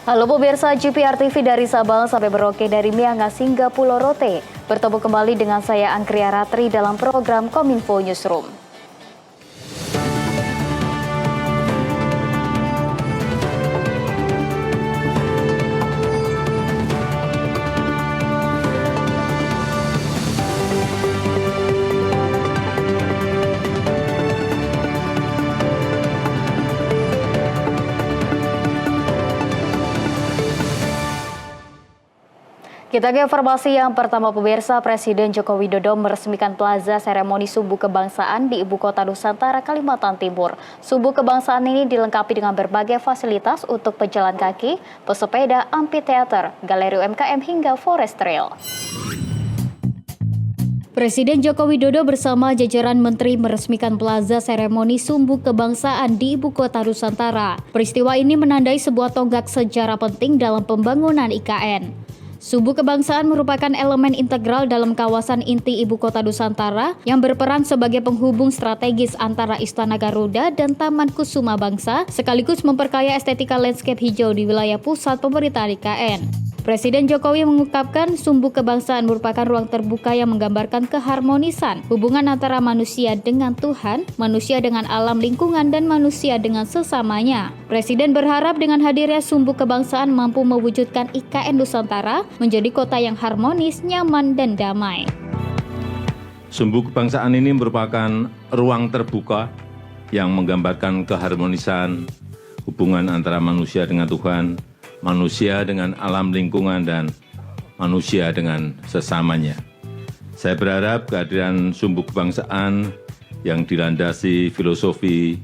Halo pemirsa GPR TV dari Sabang sampai Merauke, dari Miangas hingga Pulau Rote. Bertemu kembali dengan saya Angkria Ratri dalam program Kominfo Newsroom. Kita ke informasi yang pertama pemirsa, Presiden Joko Widodo meresmikan Plaza Seremoni Sumbu Kebangsaan di Ibu Kota Nusantara, Kalimantan Timur. Sumbu Kebangsaan ini dilengkapi dengan berbagai fasilitas untuk pejalan kaki, pesepeda, amphitheater, galeri UMKM hingga forest trail. Presiden Joko Widodo bersama jajaran menteri meresmikan Plaza Seremoni Sumbu Kebangsaan di Ibu Kota Nusantara. Peristiwa ini menandai sebuah tonggak sejarah penting dalam pembangunan IKN. Sumbu Kebangsaan merupakan elemen integral dalam kawasan inti Ibu Kota Nusantara yang berperan sebagai penghubung strategis antara Istana Garuda dan Taman Kusuma Bangsa, sekaligus memperkaya estetika landscape hijau di wilayah pusat pemerintahan IKN. Presiden Jokowi mengungkapkan Sumbu Kebangsaan merupakan ruang terbuka yang menggambarkan keharmonisan hubungan antara manusia dengan Tuhan, manusia dengan alam lingkungan, dan manusia dengan sesamanya. Presiden berharap dengan hadirnya Sumbu Kebangsaan mampu mewujudkan IKN Nusantara menjadi kota yang harmonis, nyaman, dan damai. Sumbu Kebangsaan ini merupakan ruang terbuka yang menggambarkan keharmonisan hubungan antara manusia dengan Tuhan, manusia dengan alam lingkungan, dan manusia dengan sesamanya. Saya berharap kehadiran Sumbu Kebangsaan yang dilandasi filosofi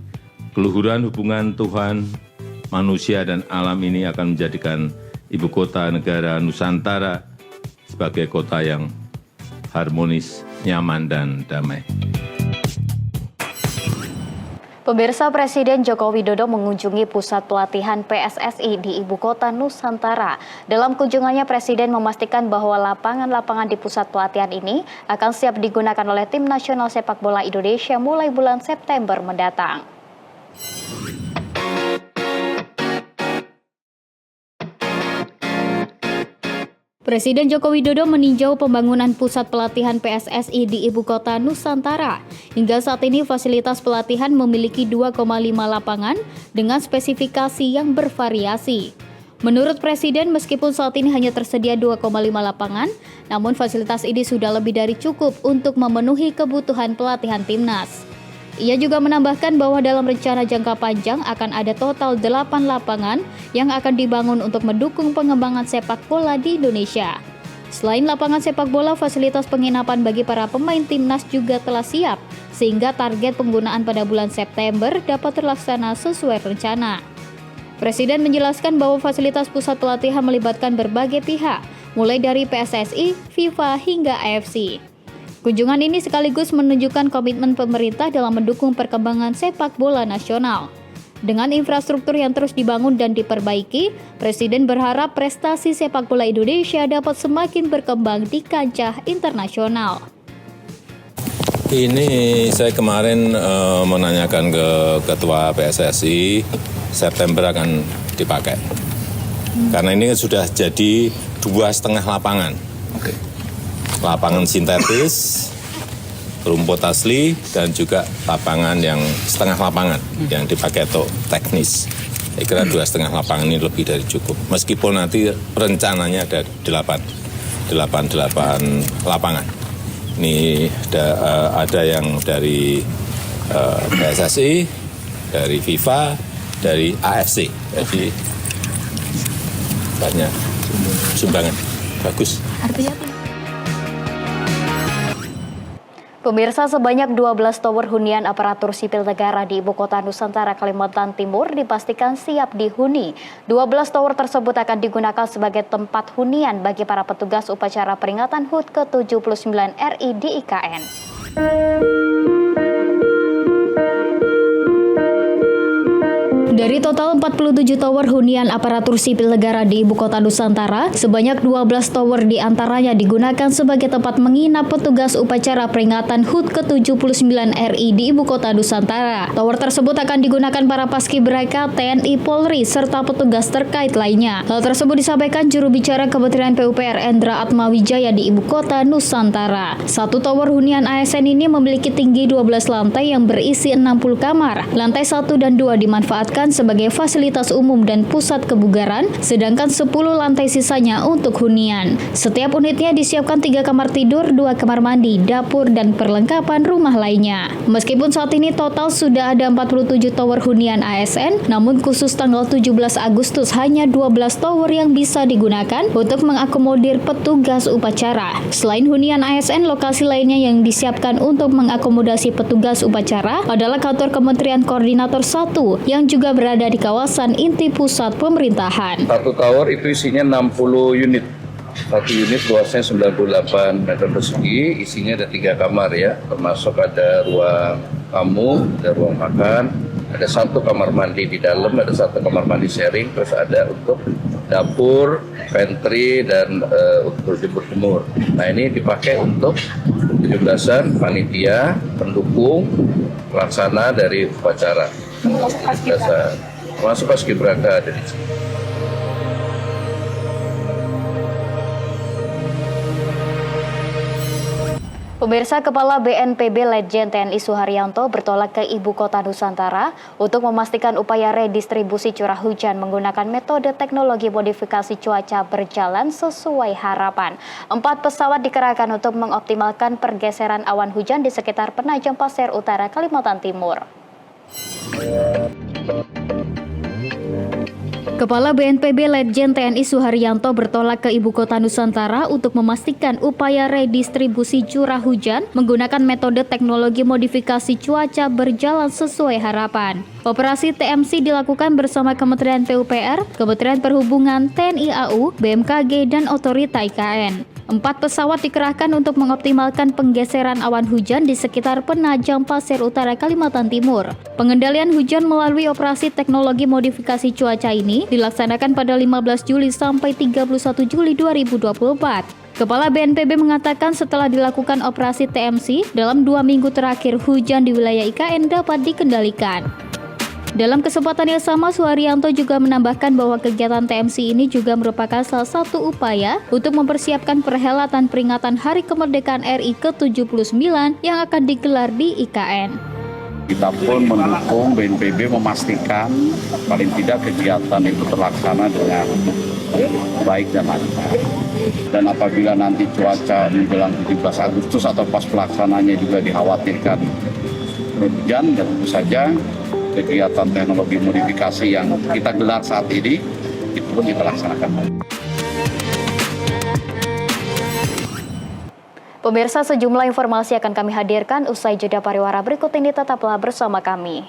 keluhuran hubungan Tuhan, manusia, dan alam ini akan menjadikan Ibu Kota Negara Nusantara sebagai kota yang harmonis, nyaman, dan damai. Pemirsa, Presiden Joko Widodo mengunjungi pusat pelatihan PSSI di Ibu Kota Nusantara. Dalam kunjungannya, Presiden memastikan bahwa lapangan-lapangan di pusat pelatihan ini akan siap digunakan oleh Tim Nasional Sepak Bola Indonesia mulai bulan September mendatang. Presiden Joko Widodo meninjau pembangunan pusat pelatihan PSSI di Ibu Kota Nusantara. Hingga saat ini fasilitas pelatihan memiliki 2,5 lapangan dengan spesifikasi yang bervariasi. Menurut Presiden, meskipun saat ini hanya tersedia 2,5 lapangan, namun fasilitas ini sudah lebih dari cukup untuk memenuhi kebutuhan pelatihan timnas. Ia juga menambahkan bahwa dalam rencana jangka panjang akan ada total 8 lapangan yang akan dibangun untuk mendukung pengembangan sepak bola di Indonesia. Selain lapangan sepak bola, fasilitas penginapan bagi para pemain timnas juga telah siap, sehingga target penggunaan pada bulan September dapat terlaksana sesuai rencana. Presiden menjelaskan bahwa fasilitas pusat pelatihan melibatkan berbagai pihak, mulai dari PSSI, FIFA, hingga AFC. Kunjungan ini sekaligus menunjukkan komitmen pemerintah dalam mendukung perkembangan sepak bola nasional. Dengan infrastruktur yang terus dibangun dan diperbaiki, Presiden berharap prestasi sepak bola Indonesia dapat semakin berkembang di kancah internasional. Ini saya kemarin menanyakan ke Ketua PSSI, September akan dipakai. Karena ini sudah jadi 2,5 lapangan. Lapangan sintetis, rumput asli, dan juga lapangan yang setengah lapangan yang dipakai untuk teknis. Saya kira 2,5 lapangan ini lebih dari cukup. Meskipun nanti rencananya ada 8 lapangan. Ini ada yang dari PSSI, dari FIFA, dari AFC. Jadi banyak sumbangan. Bagus. Artinya pemirsa, sebanyak 12 tower hunian aparatur sipil negara di Ibu Kota Nusantara, Kalimantan Timur dipastikan siap dihuni. 12 tower tersebut akan digunakan sebagai tempat hunian bagi para petugas upacara peringatan HUT ke-79 RI di IKN. Dari total 47 tower hunian aparatur sipil negara di Ibu Kota Nusantara, sebanyak 12 tower diantaranya digunakan sebagai tempat menginap petugas upacara peringatan HUT ke-79 RI di Ibu Kota Nusantara. Tower tersebut akan digunakan para paskibraka, TNI, Polri, serta petugas terkait lainnya. Hal tersebut disampaikan juru bicara Kementerian PUPR Endra Atmawijaya di Ibu Kota Nusantara. Satu tower hunian ASN ini memiliki tinggi 12 lantai yang berisi 60 kamar. Lantai 1 dan 2 dimanfaatkan sebagai fasilitas umum dan pusat kebugaran, sedangkan 10 lantai sisanya untuk hunian. Setiap unitnya disiapkan 3 kamar tidur, 2 kamar mandi, dapur, dan perlengkapan rumah lainnya. Meskipun saat ini total sudah ada 47 tower hunian ASN, namun khusus tanggal 17 Agustus hanya 12 tower yang bisa digunakan untuk mengakomodir petugas upacara. Selain hunian ASN, lokasi lainnya yang disiapkan untuk mengakomodasi petugas upacara adalah kantor Kementerian Koordinator 1 yang juga berada di kawasan inti pusat pemerintahan. Satu tower itu isinya 60 unit. Satu unit luasnya 98 meter persegi, isinya ada 3 kamar ya, termasuk ada ruang tamu, ada ruang makan, ada 1 kamar mandi di dalam, ada 1 kamar mandi sharing, terus ada untuk dapur, pantry, dan untuk jemur-jemur. Nah ini dipakai untuk 17-an panitia, pendukung, pelaksana dari upacara. Masuk paskibraka ada di sini. Pemirsa, Kepala BNPB Letjen TNI Suharyanto bertolak ke Ibu Kota Nusantara untuk memastikan upaya redistribusi curah hujan menggunakan metode teknologi modifikasi cuaca berjalan sesuai harapan. 4 pesawat dikerahkan untuk mengoptimalkan pergeseran awan hujan di sekitar Penajam Pasir Utara, Kalimantan Timur. Kepala BNPB Letjen TNI Suharyanto bertolak ke Ibu Kota Nusantara untuk memastikan upaya redistribusi curah hujan menggunakan metode teknologi modifikasi cuaca berjalan sesuai harapan. Operasi TMC dilakukan bersama Kementerian PUPR, Kementerian Perhubungan, TNI AU, BMKG, dan Otorita IKN. 4 pesawat dikerahkan untuk mengoptimalkan penggeseran awan hujan di sekitar Penajam Pasir Utara, Kalimantan Timur. Pengendalian hujan melalui operasi teknologi modifikasi cuaca ini dilaksanakan pada 15 Juli sampai 31 Juli 2024. Kepala BNPB mengatakan setelah dilakukan operasi TMC, dalam 2 minggu terakhir hujan di wilayah IKN dapat dikendalikan. Dalam kesempatan yang sama, Suharyanto juga menambahkan bahwa kegiatan TMC ini juga merupakan salah satu upaya untuk mempersiapkan perhelatan peringatan Hari Kemerdekaan RI ke-79 yang akan digelar di IKN. Kita pun mendukung BNPB memastikan paling tidak kegiatan itu terlaksana dengan baik dan lancar. Dan apabila nanti cuaca menjelang 17 Agustus atau pas pelaksananya juga dikhawatirkan hujan, dan tentu saja kegiatan teknologi modifikasi yang kita gelar saat ini itu pun kita laksanakan. Pemirsa, sejumlah informasi akan kami hadirkan usai jeda pariwara berikut ini, tetaplah bersama kami.